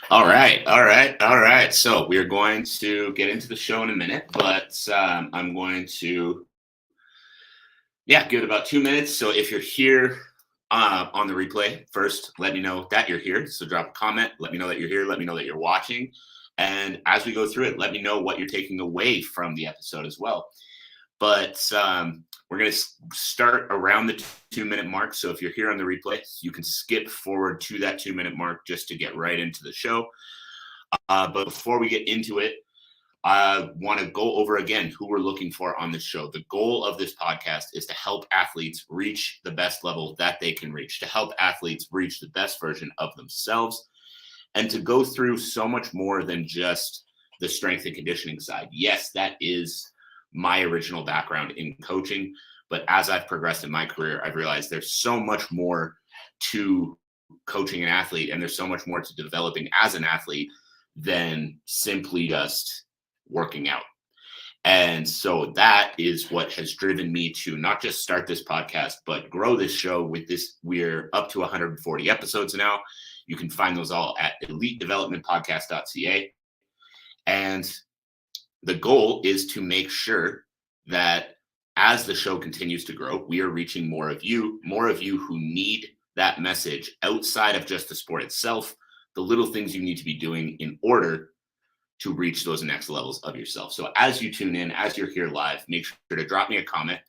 All right. So we're going to get into the show in a minute, but I'm going to, give it about 2 minutes. So if you're here on the replay, first, let me know that you're here. So drop a comment. Let me know that you're here. Let me know that you're watching. And as we go through it, let me know what you're taking away from the episode as well. But we're going to start around the 2-minute mark. So if you're here on the replay, you can skip forward to that 2-minute mark just to get right into the show. But before we get into it, I want to go over again who we're looking for on this show. The goal of this podcast is to help athletes reach the best level that they can reach, to help athletes reach the best version of themselves, and to go through so much more than just the strength and conditioning side. Yes, that is my original background in coaching, but as I've progressed in my career, I've realized there's so much more to coaching an athlete, and there's so much more to developing as an athlete than simply just working out. And so that is what has driven me to not just start this podcast, but grow this show with this. We're up to 140 episodes now. You can find those all at elitedevelopmentpodcast.ca. And the goal is to make sure that as the show continues to grow, we are reaching more of you who need that message outside of just the sport itself, the little things you need to be doing in order to reach those next levels of yourself. So as you tune in, as you're here live, make sure to drop me a comment.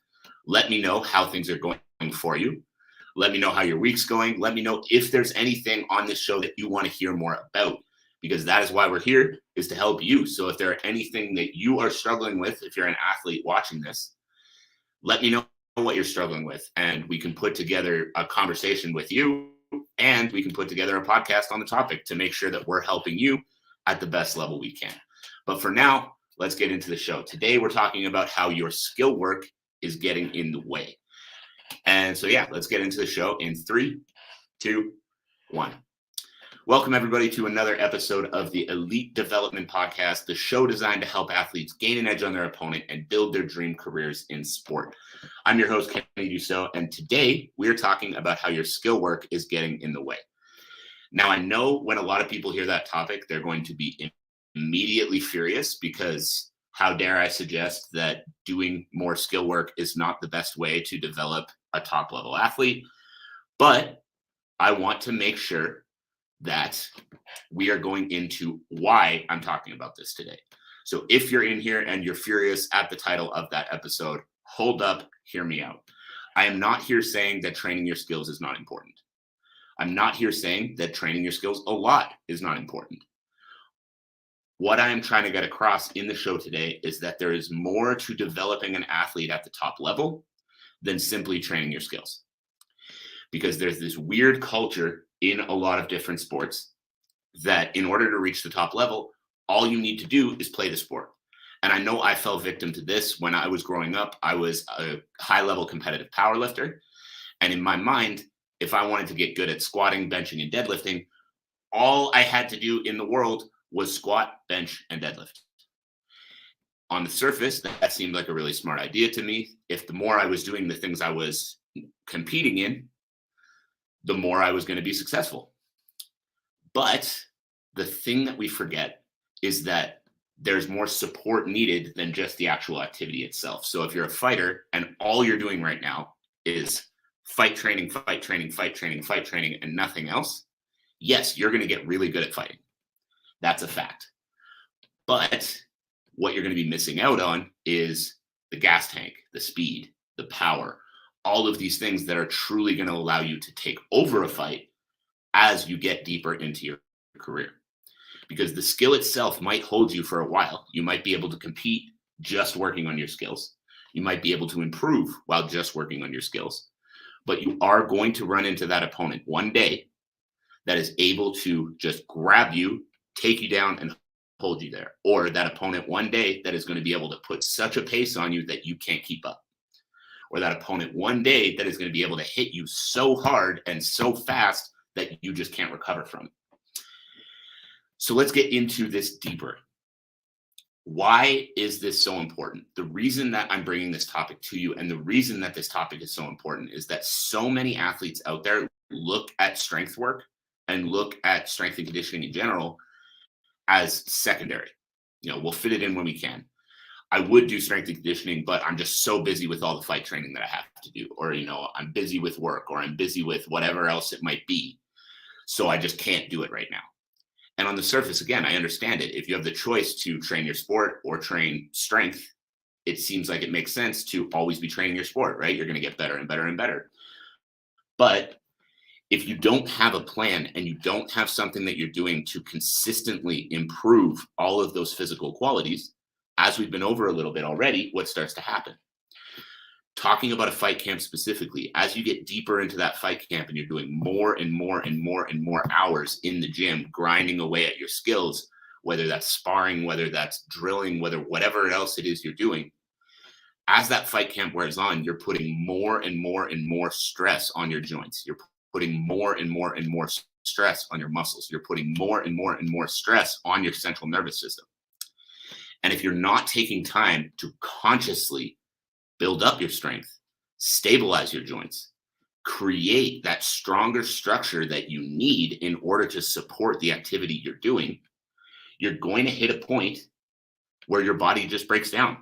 Let me know how things are going for you. Let me know how your week's going. Let me know if there's anything on this show that you want to hear more about, because that is why we're here, is to help you. So if there are anything that you are struggling with, if you're an athlete watching this, let me know what you're struggling with, and we can put together a conversation with you, and we can put together a podcast on the topic to make sure that we're helping you at the best level we can. But for now, let's get into the show. Today, we're talking about how your skill work is getting in the way. And so, let's get into the show in 3, 2, 1. Welcome, everybody, to another episode of the Elite Development Podcast, the show designed to help athletes gain an edge on their opponent and build their dream careers in sport. I'm your host, Kenny Dusseault, and today we're talking about how your skill work is getting in the way. Now, I know when a lot of people hear that topic, they're going to be immediately furious, because how dare I suggest that doing more skill work is not the best way to develop a top-level athlete. But I want to make sure that we are going into why I'm talking about this today. So if you're in here and you're furious at the title of that episode, hold up, hear me out. I am not here saying that training your skills is not important. I'm not here saying that training your skills a lot is not important. What I am trying to get across in the show today is that there is more to developing an athlete at the top level than simply training your skills. Because there's this weird culture in a lot of different sports that in order to reach the top level, all you need to do is play the sport. And I know I fell victim to this when I was growing up. I was a high-level competitive powerlifter. And in my mind, if I wanted to get good at squatting, benching, and deadlifting, all I had to do in the world was squat, bench, and deadlift. On the surface, that seemed like a really smart idea to me. If the more I was doing the things I was competing in, the more I was going to be successful. But the thing that we forget is that there's more support needed than just the actual activity itself. So if you're a fighter and all you're doing right now is fight training, and nothing else, yes, you're going to get really good at fighting. That's a fact. But what you're going to be missing out on is the gas tank, the speed, the power, all of these things that are truly going to allow you to take over a fight as you get deeper into your career. Because the skill itself might hold you for a while. You might be able to compete just working on your skills. You might be able to improve while just working on your skills. But you are going to run into that opponent one day that is able to just grab you, take you down, and hold you there. Or that opponent one day that is going to be able to put such a pace on you that you can't keep up. Or that opponent one day that is going to be able to hit you so hard and so fast that you just can't recover from it. So let's get into this deeper. Why is this so important? The reason that I'm bringing this topic to you, and the reason that this topic is so important, is that so many athletes out there look at strength work and look at strength and conditioning in general as secondary. We'll fit it in when we can. I would do strength and conditioning, but I'm just so busy with all the fight training that I have to do, or, I'm busy with work, or I'm busy with whatever else it might be. So I just can't do it right now. And on the surface, again, I understand it. If you have the choice to train your sport or train strength, it seems like it makes sense to always be training your sport, right? You're going to get better and better and better. But if you don't have a plan and you don't have something that you're doing to consistently improve all of those physical qualities, as we've been over a little bit already, what starts to happen? Talking about a fight camp specifically, as you get deeper into that fight camp and you're doing more and more and more and more hours in the gym, grinding away at your skills, whether that's sparring, whether that's drilling, whatever else it is you're doing, as that fight camp wears on, you're putting more and more and more stress on your joints. You're putting more and more and more stress on your muscles. You're putting more and more and more stress on your central nervous system. And if you're not taking time to consciously build up your strength, stabilize your joints, create that stronger structure that you need in order to support the activity you're doing, you're going to hit a point where your body just breaks down.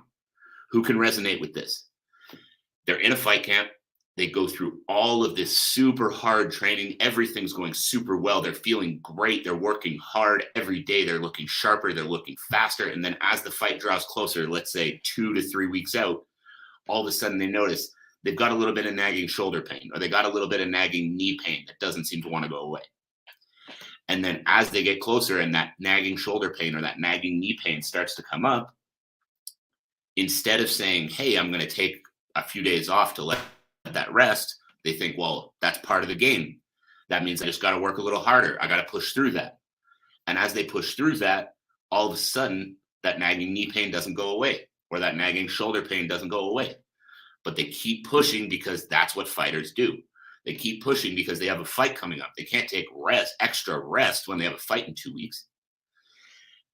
Who can resonate with this? They're in a fight camp. They go through all of this super hard training. Everything's going super well. They're feeling great. They're working hard every day. They're looking sharper. They're looking faster. And then as the fight draws closer, let's say 2 to 3 weeks out, all of a sudden they notice they've got a little bit of nagging shoulder pain, or they got a little bit of nagging knee pain that doesn't seem to want to go away. And then as they get closer and that nagging shoulder pain or that nagging knee pain starts to come up, instead of saying, hey, I'm going to take a few days off to let that rest, they think, well, that's part of the game. That means I just got to work a little harder. I got to push through that. And as they push through that, all of a sudden that nagging knee pain doesn't go away, or that nagging shoulder pain doesn't go away. But they keep pushing because that's what fighters do. They keep pushing because they have a fight coming up. They can't take extra rest when they have a fight in 2 weeks.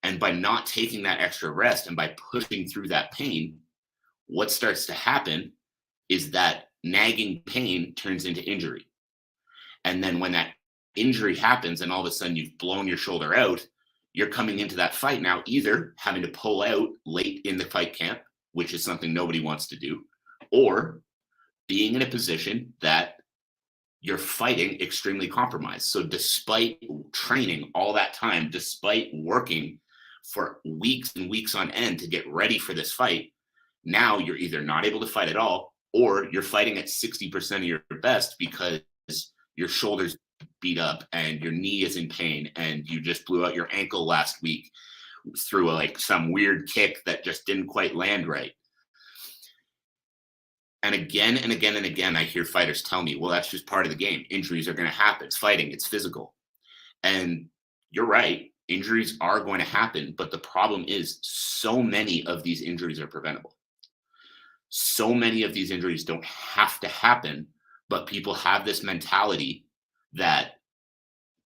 And by not taking that extra rest and by pushing through that pain, what starts to happen is that nagging pain turns into injury. And then when that injury happens and all of a sudden you've blown your shoulder out, you're coming into that fight now either having to pull out late in the fight camp, which is something nobody wants to do, or being in a position that you're fighting extremely compromised. So despite training all that time, despite working for weeks and weeks on end to get ready for this fight, now you're either not able to fight at all, or you're fighting at 60% of your best because your shoulder's beat up and your knee is in pain and you just blew out your ankle last week through some weird kick that just didn't quite land right. And again and again and again, I hear fighters tell me, well, that's just part of the game. Injuries are going to happen. It's fighting. It's physical. And you're right. Injuries are going to happen. But the problem is so many of these injuries are preventable. So many of these injuries don't have to happen, but people have this mentality that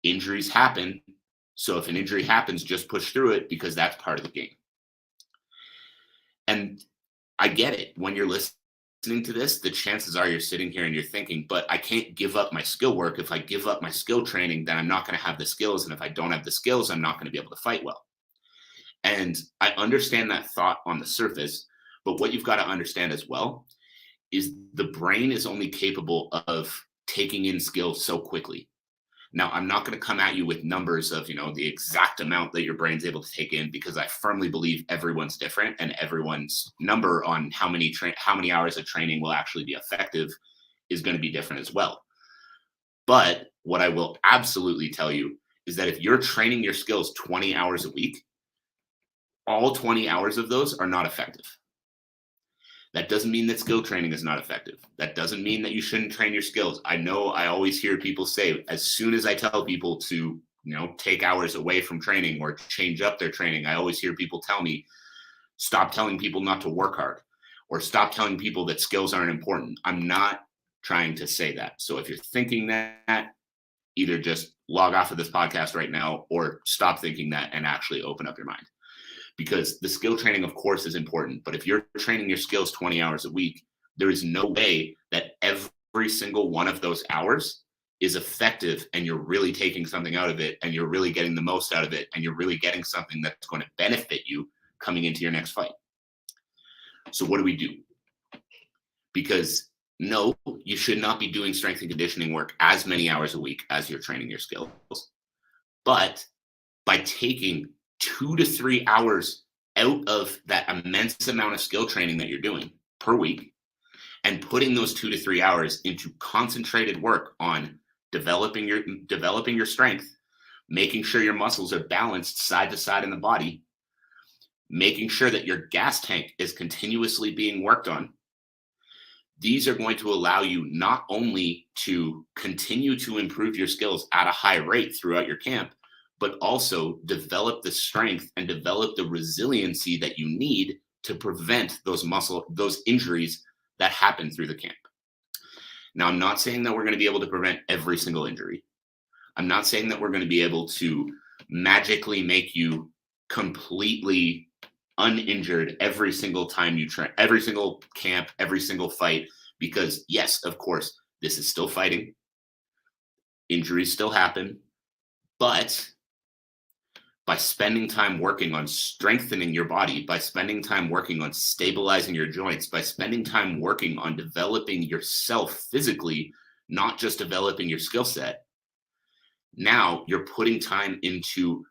injuries happen. So if an injury happens, just push through it because that's part of the game. And I get it. When you're listening to this, the chances are you're sitting here and you're thinking, but I can't give up my skill work. If I give up my skill training, then I'm not going to have the skills. And if I don't have the skills, I'm not going to be able to fight well. And I understand that thought on the surface. But what you've got to understand as well is the brain is only capable of taking in skills so quickly. Now, I'm not going to come at you with numbers of, the exact amount that your brain's able to take in, because I firmly believe everyone's different and everyone's number on how many hours of training will actually be effective is going to be different as well. But what I will absolutely tell you is that if you're training your skills 20 hours a week, all 20 hours of those are not effective. That doesn't mean that skill training is not effective. That doesn't mean that you shouldn't train your skills. I know I always hear people say, as soon as I tell people to, take hours away from training or change up their training, I always hear people tell me, stop telling people not to work hard, or stop telling people that skills aren't important. I'm not trying to say that. So if you're thinking that, either just log off of this podcast right now or stop thinking that and actually open up your mind. Because the skill training, of course, is important. But if you're training your skills 20 hours a week, there is no way that every single one of those hours is effective and you're really taking something out of it and you're really getting the most out of it and you're really getting something that's going to benefit you coming into your next fight. So what do we do? Because no, you should not be doing strength and conditioning work as many hours a week as you're training your skills. But by taking 2 to 3 hours out of that immense amount of skill training that you're doing per week and putting those 2 to 3 hours into concentrated work on developing your strength, making sure your muscles are balanced side to side in the body, making sure that your gas tank is continuously being worked on. These are going to allow you not only to continue to improve your skills at a high rate throughout your camp, but also develop the strength and develop the resiliency that you need to prevent those injuries that happen through the camp. Now, I'm not saying that we're going to be able to prevent every single injury. I'm not saying that we're going to be able to magically make you completely uninjured every single time you train, every single camp, every single fight, because yes, of course, this is still fighting. Injuries still happen, but by spending time working on strengthening your body, by spending time working on stabilizing your joints, by spending time working on developing yourself physically, not just developing your skill set, now you're putting time into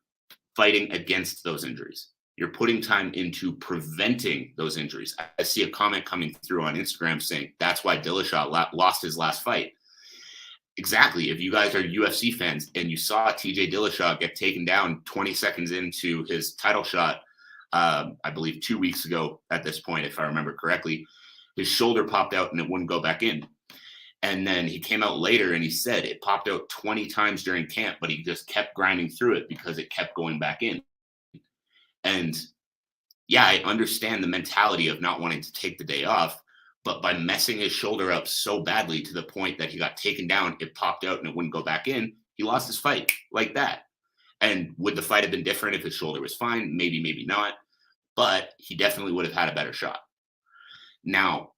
fighting against those injuries. You're putting time into preventing those injuries. I see a comment coming through on Instagram saying that's why Dusseault lost his last fight. Exactly. If you guys are UFC fans and you saw TJ Dusseault get taken down 20 seconds into his title shot, I believe 2 weeks ago at this point, if I remember correctly, his shoulder popped out and it wouldn't go back in. And then he came out later and he said it popped out 20 times during camp, but he just kept grinding through it because it kept going back in. And yeah, I understand the mentality of not wanting to take the day off, but by messing his shoulder up so badly to the point that he got taken down, it popped out and it wouldn't go back in, he lost his fight like that. And would the fight have been different if his shoulder was fine? Maybe, maybe not. But he definitely would have had a better shot. Now,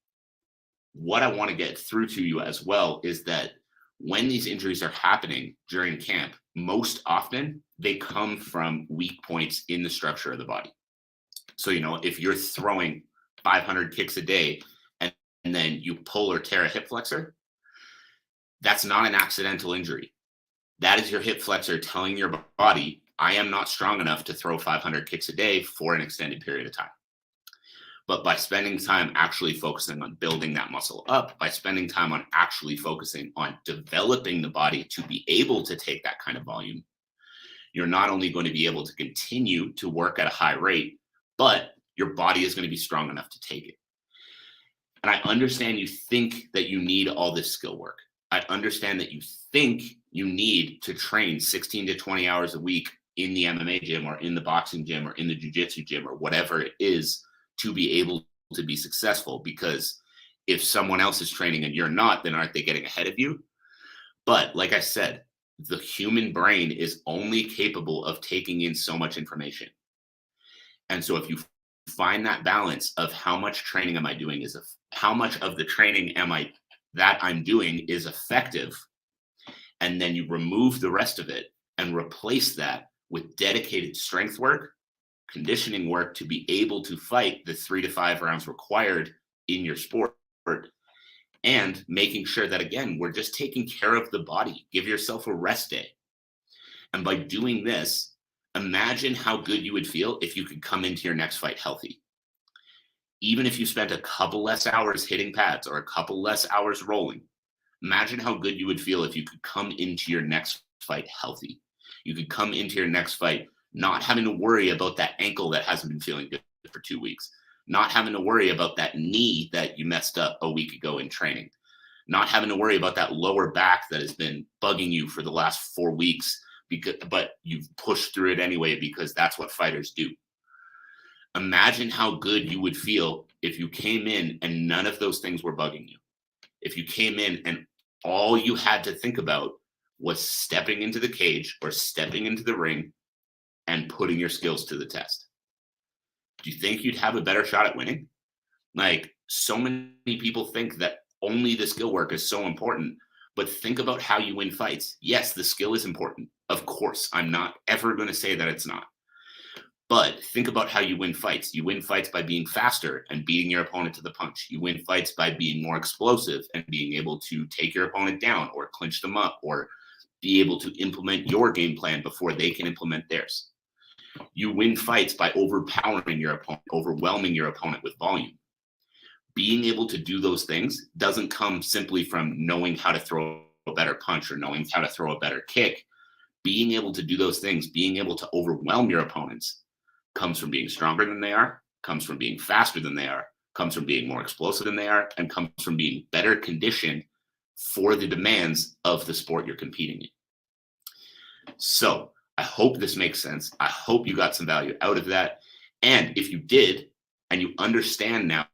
what I want to get through to you as well is that when these injuries are happening during camp, most often they come from weak points in the structure of the body. So, if you're throwing 500 kicks a day and then you pull or tear a hip flexor, that's not an accidental injury. That is your hip flexor telling your body, I am not strong enough to throw 500 kicks a day for an extended period of time. But by spending time actually focusing on building that muscle up, by spending time on actually focusing on developing the body to be able to take that kind of volume, you're not only going to be able to continue to work at a high rate, but your body is going to be strong enough to take it. And I understand you think that you need all this skill work. I understand that you think you need to train 16 to 20 hours a week in the MMA gym or in the boxing gym or in the jiu-jitsu gym or whatever it is to be able to be successful, because if someone else is training and you're not, then aren't they getting ahead of you? But like I said, the human brain is only capable of taking in so much information. And so if you find that balance of how much training am I doing how much of the training that I'm doing is effective, and then you remove the rest of it and replace that with dedicated strength work, conditioning work to be able to fight the 3 to 5 rounds required in your sport, and making sure that, again, we're just taking care of the body. Give yourself a rest day. And by doing this, imagine how good you would feel if you could come into your next fight healthy. Even if you spent a couple less hours hitting pads or a couple less hours rolling, imagine how good you would feel if you could come into your next fight healthy. You could come into your next fight not having to worry about that ankle that hasn't been feeling good for 2 weeks, not having to worry about that knee that you messed up a week ago in training, not having to worry about that lower back that has been bugging you for the last 4 weeks, but you've pushed through it anyway because that's what fighters do. Imagine how good you would feel if you came in and none of those things were bugging you. If you came in and all you had to think about was stepping into the cage or stepping into the ring and putting your skills to the test. Do you think you'd have a better shot at winning? Like, so many people think that only the skill work is so important, but think about how you win fights. Yes, the skill is important. Of course, I'm not ever going to say that it's not. But think about how you win fights. You win fights by being faster and beating your opponent to the punch. You win fights by being more explosive and being able to take your opponent down or clinch them up or be able to implement your game plan before they can implement theirs. You win fights by overpowering your opponent, overwhelming your opponent with volume. Being able to do those things doesn't come simply from knowing how to throw a better punch or knowing how to throw a better kick. Being able to do those things, being able to overwhelm your opponents, comes from being stronger than they are, comes from being faster than they are, comes from being more explosive than they are, and comes from being better conditioned for the demands of the sport you're competing in. So I hope this makes sense. I hope you got some value out of that. And if you did, and you understand now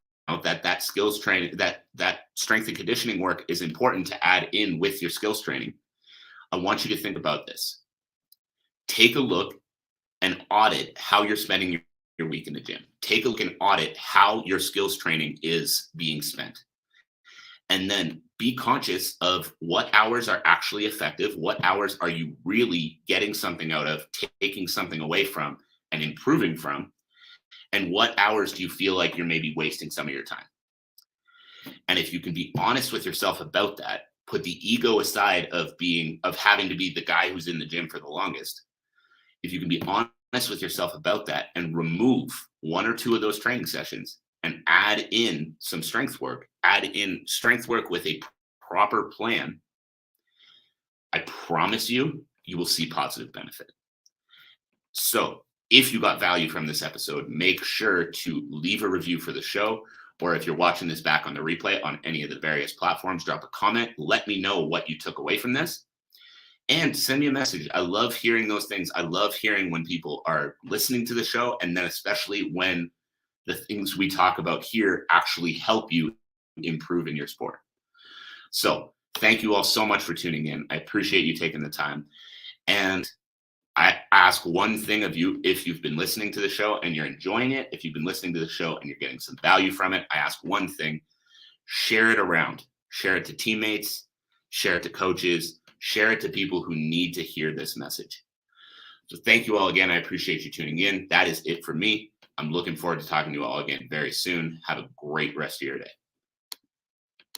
that skills training, that strength and conditioning work is important to add in with your skills training, I want you to think about this. Take a look and audit how you're spending your week in the gym. Take a look and audit how your skills training is being spent. And then be conscious of what hours are actually effective, what hours are you really getting something out of, taking something away from, and improving from, and what hours do you feel like you're maybe wasting some of your time. And if you can be honest with yourself about that, put the ego aside of having to be the guy who's in the gym for the longest. If you can be honest with yourself about that and remove one or two of those training sessions and add in some strength work, add in strength work with a proper plan, I promise you, you will see positive benefit. So if you got value from this episode, make sure to leave a review for the show. Or if you're watching this back on the replay on any of the various platforms, drop a comment. Let me know what you took away from this. And send me a message. I love hearing those things. I love hearing when people are listening to the show, and then especially when the things we talk about here actually help you improve in your sport. So thank you all so much for tuning in. I appreciate you taking the time. And I ask one thing of you: if you've been listening to the show and you're enjoying it, if you've been listening to the show and you're getting some value from it, I ask one thing: share it around. Share it to teammates, share it to coaches, share it to people who need to hear this message. So thank you all again. I appreciate you tuning in. That is it for me. I'm looking forward to talking to you all again very soon. Have a great rest of your day.